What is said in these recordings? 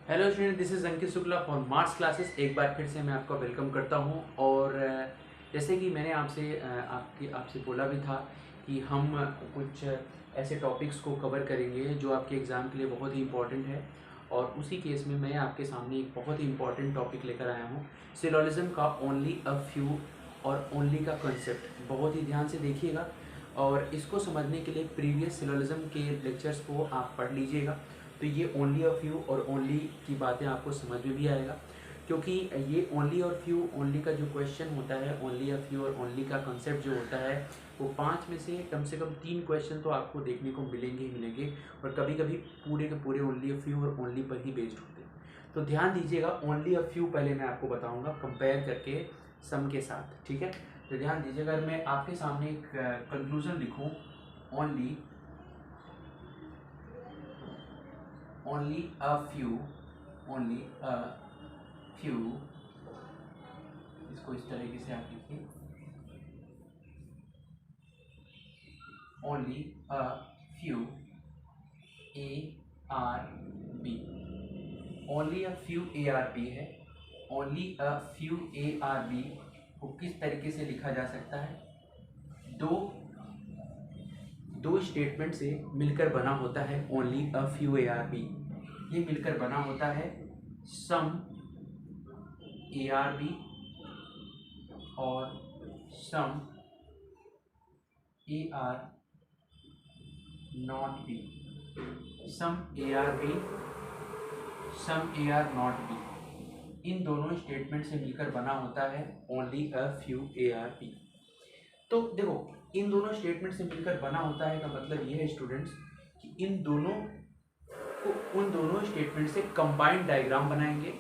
Hello student, this is Ankit Shukla for marks classes. एक बार फिर से मैं आपका वेलकम करता हूं। और जैसे कि मैंने आपसे बोला भी था कि हम कुछ ऐसे टॉपिक्स को कवर करेंगे जो आपके एग्ज़ाम के लिए बहुत ही इम्पोर्टेंट है। और उसी केस में मैं आपके सामने एक बहुत ही इम्पोर्टेंट टॉपिक लेकर आया हूं, सिलोजिज्म का ओनली अ फ्यू और ओनली का कंसेप्ट। बहुत ही ध्यान से देखिएगा और इसको समझने के लिए प्रीवियस सिलोजिज्म के लेक्चर्स को आप पढ़ लीजिएगा। तो ये ओनली और फ्यू और ओनली की बातें आपको समझ में भी आएगा, क्योंकि ये ओनली और फ्यू ओनली का जो क्वेश्चन होता है, ओनली और फ्यू और ओनली का कंसेप्ट जो होता है, वो 5 में से कम 3 क्वेश्चन तो आपको देखने को मिलेंगे ही मिलेंगे। और कभी कभी पूरे के पूरे ओनली और फ्यू और ओनली पर ही बेस्ड होते हैं। तो ध्यान दीजिएगा, ओनली और फ्यू पहले मैं आपको बताऊंगा कंपेयर करके सम के साथ, ठीक है। तो ध्यान दीजिएगा, अगर मैं आपके सामने एक कंक्लूजन लिखूं, only only a few only a few, इसको इस तरीके से आप लिखिए, only a few a r b, only a few a r b है। only a few a r b को किस तरीके से लिखा जा सकता है? दो दो स्टेटमेंट से मिलकर बना होता है only a few A are B. ये मिलकर बना होता है सम ए आर बी और some A are not B. Some A are B, some A are not B, इन दोनों स्टेटमेंट से मिलकर बना होता है only a few A are B. तो देखो, इन दोनों स्टेटमेंट से मिलकर बना होता है का मतलब ये है स्टूडेंट्स कि इन दोनों को उन दोनों स्टेटमेंट से कंबाइंड डायग्राम बनाएंगे।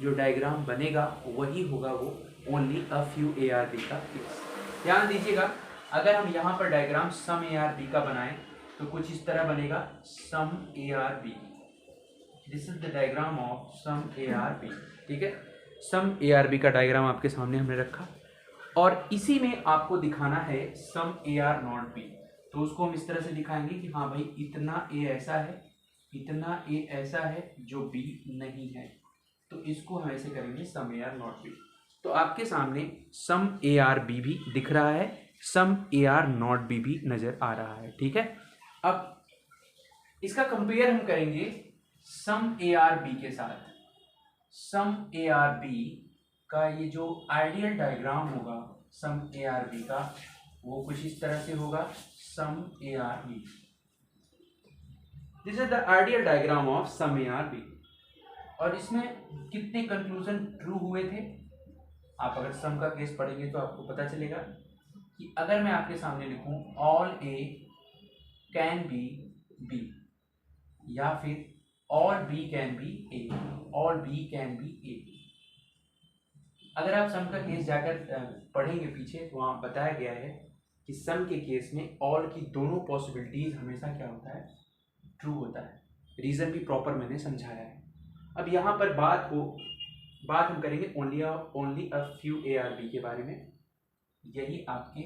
जो डायग्राम बनेगा वही होगा वो only a few A are B का केस। ध्यान दीजिएगा, अगर हम यहाँ पर diagram some A are B का बनाएं तो कुछ इस तरह बनेगा, some A are B. This is the diagram of some A are B, ठीक है। सम ए आर बी का डायग्राम आपके सामने हमने रखा और इसी में आपको दिखाना है some A are not B. तो उसको हम इस तरह से दिखाएंगे कि हाँ भाई, इतना ए ऐसा है, इतना ए ऐसा है जो बी नहीं है। तो इसको हम ऐसे करेंगे सम ए आर नॉट बी। तो आपके सामने सम ए आर बी भी दिख रहा है, some A are not B भी नजर आ रहा है, ठीक है। अब इसका कंपेयर हम करेंगे सम ए आर बी के साथ। सम ए आर बी का ये जो आइडियल डायग्राम होगा सम ए आर बी का, वो कुछ इस तरह से होगा, some A are B. This is the ideal diagram of some A are B. और इसमें कितने कंक्लूजन ट्रू हुए थे? आप अगर सम का केस पढ़ेंगे तो आपको पता चलेगा कि अगर मैं आपके सामने लिखूं all A can be B, या फिर all B can be A, all B can be A. अगर आप सम का केस जाकर पढ़ेंगे पीछे तो वहां बताया गया है कि सम के केस में ऑल की दोनों पॉसिबिलिटीज हमेशा क्या होता है? ट्रू होता है। रीजन भी प्रॉपर मैंने समझाया है। अब यहाँ पर बात हम करेंगे only a few A are B के बारे में। यही आपके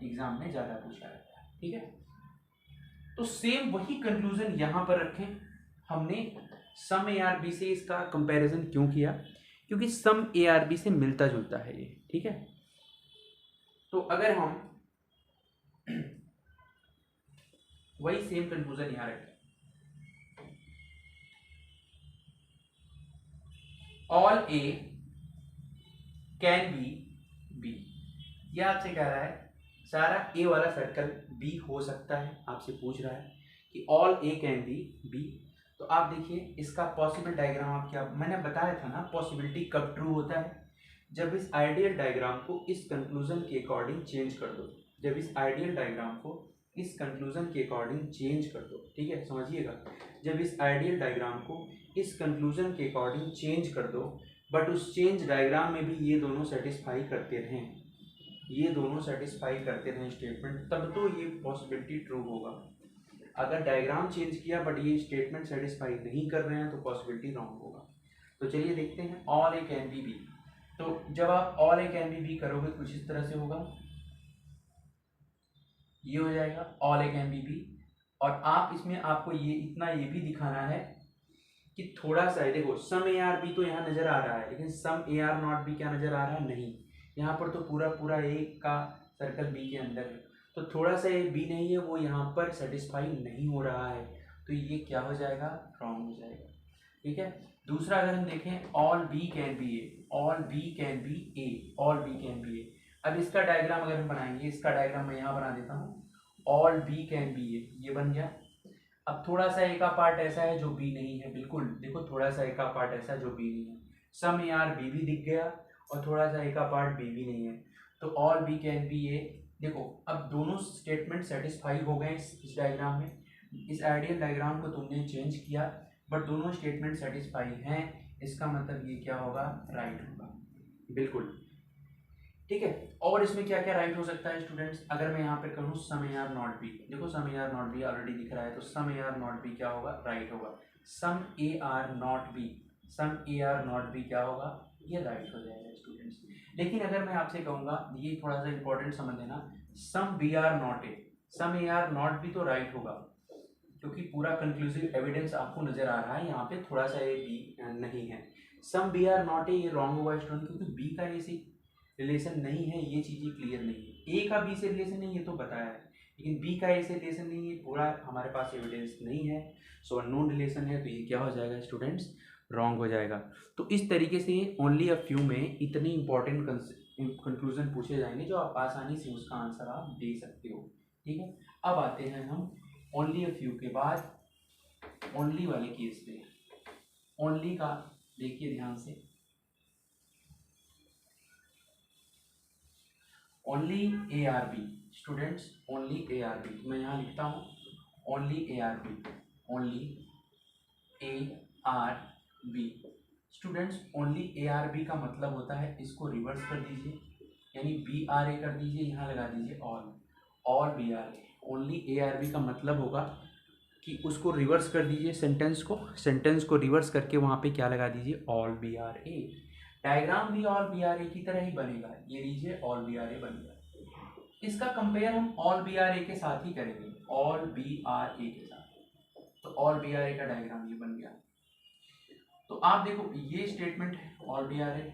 एग्जाम में ज़्यादा पूछा जाता है, ठीक है। तो सेम वही कंक्लूजन यहाँ पर रखें। हमने सम ए आर बी से इसका कंपैरिजन क्यों किया? क्योंकि सम ए आर बी से मिलता जुलता है ये, ठीक है। तो अगर हम वही सेम कंक्लूजन यहाँ रखें, all A can be B, यह आपसे कह रहा है सारा ए वाला सर्कल बी हो सकता है। आपसे पूछ रहा है कि all A can be B. तो आप देखिए इसका पॉसिबल डायग्राम, आप क्या, मैंने बताया था ना पॉसिबिलिटी कब ट्रू होता है? जब इस आइडियल डायग्राम को इस कंक्लूजन के अकॉर्डिंग चेंज कर दो। जब इस आइडियल डायग्राम को इस कंक्लूजन के अकॉर्डिंग चेंज कर दो, ठीक है, समझिएगा। जब इस आइडियल डायग्राम को इस कंक्लूजन के अकॉर्डिंग चेंज कर दो, बट उस चेंज डायग्राम में भी ये दोनों सेटिस्फाई करते रहें, ये दोनों सेटिस्फाई करते रहें स्टेटमेंट, तब तो ये पॉसिबिलिटी ट्रू होगा। अगर डायग्राम चेंज किया बट ये स्टेटमेंट सेटिस्फाई नहीं कर रहे हैं तो पॉसिबिलिटी रॉन्ग होगा। तो चलिए देखते हैं, all A can be B. तो जब आप all A can be B करोगे कुछ इस तरह से होगा, ये हो जाएगा all A can be B. और आप इसमें आपको ये इतना ये भी दिखाना है कि थोड़ा सा है, देखो सम ए आर बी तो यहाँ नजर आ रहा है, लेकिन सम ए आर नॉट बी क्या नजर आ रहा है, नहीं। यहाँ पर तो पूरा पूरा ए का सर्कल बी के अंदर है, तो थोड़ा सा ए बी नहीं है, वो यहाँ पर सेटिस्फाई नहीं हो रहा है, तो ये क्या हो जाएगा, रॉन्ग हो जाएगा। ठीक है। दूसरा अगर हम देखें, all B can be A, all B can be A, all B can be A. अब इसका डायग्राम अगर हम बनाएंगे, इसका डायग्राम मैं यहाँ बना देता हूँ, ऑल बी कैन बी ए, ये बन गया। अब थोड़ा सा ए का पार्ट ऐसा है जो बी नहीं है, बिल्कुल देखो थोड़ा सा ए का पार्ट ऐसा जो बी नहीं है, सम ए आर बी भी दिख गया और थोड़ा सा ए का पार्ट बी भी नहीं है, तो ऑल बी कैन बी ए। देखो अब दोनों स्टेटमेंट सेटिस्फाई हो गए इस डायग्राम में, इस आइडियल डायग्राम को तुमने चेंज किया बट दोनों स्टेटमेंट सेटिस्फाई हैं, इसका मतलब ये क्या होगा, राइट होगा, बिल्कुल। ठीक है। और इसमें क्या क्या राइट हो सकता है स्टूडेंट्स, अगर मैं यहाँ पे करूँ some A are not B, देखो some A are not B already दिख रहा है, तो some A are not B क्या होगा, राइट होगा। Some A are not B, some A are not B क्या होगा, ये राइट हो जाएगा स्टूडेंट्स। लेकिन अगर मैं आपसे कहूँगा, ये थोड़ा सा इंपॉर्टेंट समझ लेना, some B are not A, some A are not B तो राइट होगा, क्योंकि पूरा कंक्लूसिव एविडेंस आपको नजर आ रहा है, यहाँ पे थोड़ा सा ए बी नहीं है। Some B are not A, ये रॉन्ग होगा स्टूडेंट, क्योंकि बी का ए से रिलेशन नहीं है, ये चीज़ें क्लियर नहीं है। ए का बी से रिलेशन नहीं है तो बताया है, लेकिन बी का ए से रिलेशन नहीं है, पूरा हमारे पास एविडेंस नहीं है, सो अननोन रिलेशन है, तो ये क्या हो जाएगा स्टूडेंट्स, रॉन्ग हो जाएगा। तो इस तरीके से ओनली अ फ्यू में इतने इंपॉर्टेंट कंक्लूजन पूछे जाएंगे जो आप आसानी से उसका आंसर आप दे सकते हो। ठीक है। अब आते हैं हम ओनली अ फ्यू के बाद ओनली वाले केस पे। ओनली का देखिए ध्यान से, only A are B students, only A are B, मैं यहाँ लिखता हूँ only A are B, only A are B students. Only A are B का मतलब होता है, इसको रिवर्स कर दीजिए, यानी बी आर ए कर दीजिए, यहाँ लगा दीजिए all B are A. Only A are B का मतलब होगा कि उसको रिवर्स कर दीजिए, सेंटेंस को रिवर्स करके वहाँ पे क्या लगा दीजिए, all B are A. Diagram भी ऑल बी आर ए की तरह ही बनेगा, ये लीजिए ऑल बी आर ए बन गया। इसका कंपेयर हम ऑल बी आर ए के साथ ही करेंगे, ऑल बी आर ए के साथ, तो ऑल बी आर ए का डायग्राम ये बन गया। तो आप देखो ये स्टेटमेंट है all B are A,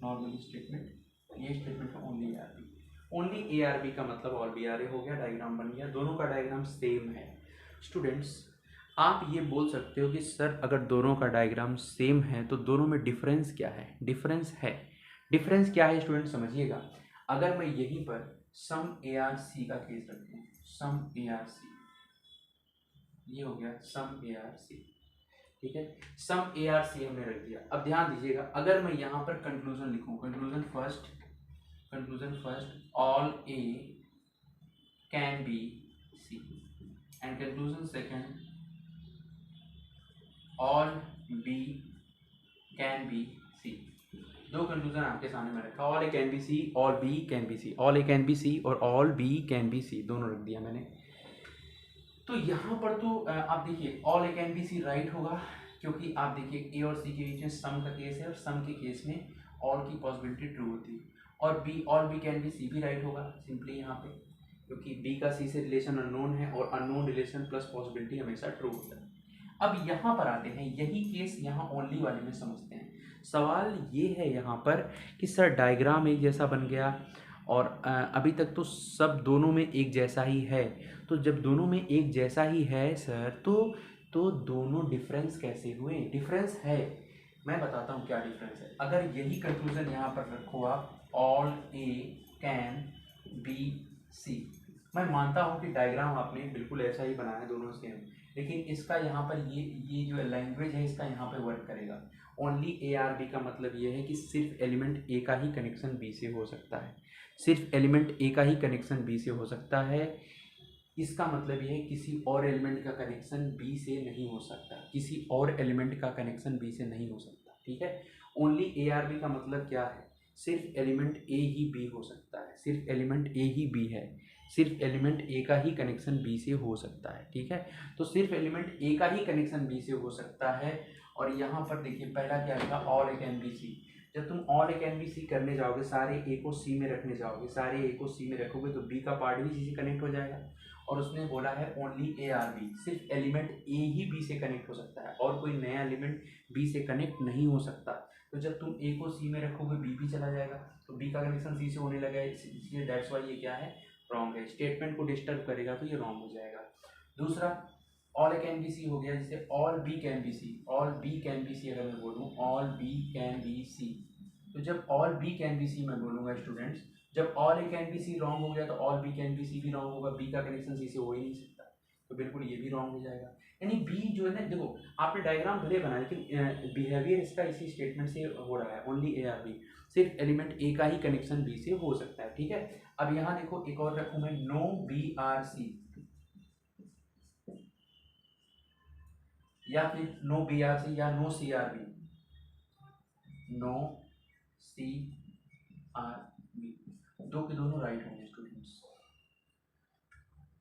normally statement, ये स्टेटमेंट है only A are B, only A are B का मतलब ऑल बी आर ए हो गया, डायग्राम बन गया, दोनों का डायग्राम सेम है। स्टूडेंट्स आप ये बोल सकते हो कि सर अगर दोनों का डायग्राम सेम है तो दोनों में डिफरेंस क्या है, डिफरेंस है, डिफरेंस क्या है स्टूडेंट समझिएगा। अगर मैं यहीं पर सम ए आर सी का केस रखता हूँ, सम ए आर सी, ये हो गया सम ए आर सी, ठीक है, सम ए आर सी हमने रख दिया। अब ध्यान दीजिएगा, अगर मैं यहाँ पर कंक्लूजन लिखूँ, conclusion first all A can be C, and conclusion second all B can be C. दो कंक्लूजन आपके सामने में रखा, all A can be C, all B can be C, all A can be C और all B can be C, दोनों रख दिया मैंने। तो यहाँ पर तो आप देखिए all A can be C right होगा, क्योंकि आप देखिए ए और सी के बीच में सम का केस है और सम के केस में ऑल की पॉसिबिलिटी ट्रू होती है, और B all B can be C भी राइट होगा सिंपली यहाँ पे, क्योंकि बी का सी से रिलेशन अननोन है और अननोन रिलेशन प्लस पॉसिबिलिटी हमेशा ट्रू होता है। अब यहाँ पर आते हैं, यही केस यहाँ ओनली वाले में समझते हैं। सवाल ये है यहाँ पर कि सर डायग्राम एक जैसा बन गया और अभी तक तो सब दोनों में एक जैसा ही है, तो जब दोनों में एक जैसा ही है सर तो दोनों डिफरेंस कैसे हुए, डिफरेंस है, मैं बताता हूँ क्या डिफरेंस है। अगर यही कंक्लूजन यहाँ पर रखो आप, all A can be C, मैं मानता हूँ कि डायग्राम आपने बिल्कुल ऐसा ही बनाया, दोनों सेम, लेकिन इसका यहाँ पर ये जो लैंग्वेज है इसका यहाँ पर वर्क करेगा। ओनली ए आर बी का मतलब ये है कि सिर्फ एलिमेंट ए का ही कनेक्शन बी से हो सकता है, सिर्फ एलिमेंट ए का ही कनेक्शन बी से हो सकता है। इसका मतलब ये है किसी और एलिमेंट का कनेक्शन बी से नहीं हो सकता, किसी और एलिमेंट का कनेक्शन बी से नहीं हो सकता। ठीक है। ओनली ए आर बी का मतलब क्या है, सिर्फ एलिमेंट ए ही बी हो सकता है, सिर्फ एलिमेंट ए ही बी है, सिर्फ एलिमेंट ए का ही कनेक्शन बी से हो सकता है। ठीक है। तो सिर्फ एलिमेंट ए का ही कनेक्शन बी से हो सकता है। और यहाँ पर देखिए पहला क्या लिखा, all A can be C. जब तुम all A can be C करने जाओगे, सारे ए को सी में रखने जाओगे, सारे ए को सी में रखोगे तो बी का पार्ट भी सी से कनेक्ट हो जाएगा, और उसने बोला है ओनली ए आर बी, सिर्फ एलिमेंट ए ही बी से कनेक्ट हो सकता है और कोई नया एलिमेंट बी से कनेक्ट नहीं हो सकता। तो जब तुम ए को सी में रखोगे बी भी चला जाएगा, तो बी का कनेक्शन सी से होने लगा है, इसलिए दैट्स वाई ये क्या है, रॉन्ग है। स्टेटमेंट को डिस्टर्ब करेगा तो ये रॉन्ग हो जाएगा। दूसरा all A can be C हो गया, जैसे all B can be C, all B can be C अगर मैं बोलूँ all B can be C, तो जब all B can be C मैं बोलूँगा स्टूडेंट्स, जब all A can be C wrong हो गया तो all B can be C भी रॉन्ग होगा, बी का कनेक्शन सी से हो ही नहीं सकता, तो बिल्कुल ये भी रॉन्ग हो जाएगा। यानी बी जो है ना, देखो आपने डायग्राम भले बनाया लेकिन बिहेवियर इसका इसी स्टेटमेंट से हो रहा है, ओनली ए आर बी, सिर्फ एलिमेंट ए का ही कनेक्शन बी से हो सकता है, ठीक है। अब यहाँ देखो एक और रखूँ मैं, नो बी आर सी या फिर नो बी आर सी या no C are B, no C are B, दो के दोनों राइट होंगे स्टूडेंट्स,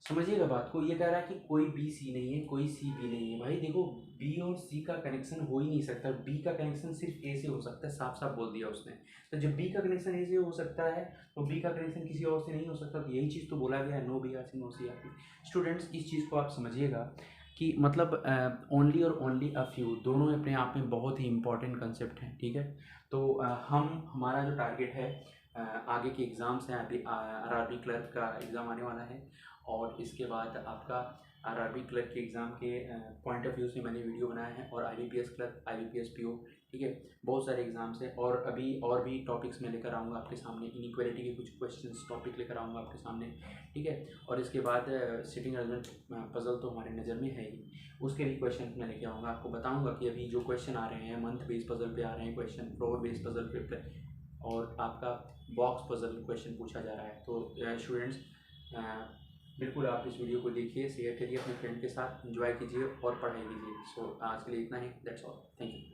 समझिएगा बात को। ये कह रहा है कि कोई बी सी नहीं है, कोई सी बी नहीं है। भाई देखो बी और सी का कनेक्शन हो ही नहीं सकता, बी का कनेक्शन सिर्फ ए से हो सकता है, साफ साफ बोल दिया उसने। तो जब बी का कनेक्शन ए से हो सकता है तो बी का कनेक्शन किसी और से नहीं हो सकता, तो यही चीज़ तो बोला गया है, no B are C no C are B. Students इस चीज़ को आप समझिएगा कि मतलब ओनली और ओनली अ फ्यू दोनों अपने आप में बहुत ही इंपॉर्टेंट कंसेप्ट हैं, ठीक है। तो हमारा जो टारगेट है आगे के एग्ज़ाम्स हैं, अभी आरआरबी क्लर्क का एग्ज़ाम आने वाला है और इसके बाद आपका आरआरबी क्लर्क के एग्ज़ाम के पॉइंट ऑफ व्यू से मैंने वीडियो बनाया है, और आईबीपीएस क्लर्क, आईबीपीएस पीओ, ठीक है, बहुत सारे एग्ज़ाम्स हैं। और अभी और भी टॉपिक्स मैं लेकर आऊँगा आपके सामने, इनइक्वालिटी के कुछ क्वेश्चंस टॉपिक लेकर आऊँगा आपके सामने, ठीक है। और इसके बाद सिटिंग अरेंजमेंट पजल तो हमारे नज़र में है ही, उसके भी क्वेश्चन मैं लेके आऊँगा, आपको बताऊँगा कि अभी जो क्वेश्चन आ रहे हैं मंथ बेस्ड पजल पे आ रहे हैं क्वेश्चन, फ्लोर बेस्ड पजल पे और आपका बॉक्स पजल क्वेश्चन पूछा जा रहा है। तो स्टूडेंट्स बिल्कुल आप इस वीडियो को देखिए, शेयर करिए अपने फ्रेंड के साथ, एंजॉय कीजिए और पढ़ाई कीजिए। सो आज के लिए इतना ही, दैट्स ऑल, थैंक यू।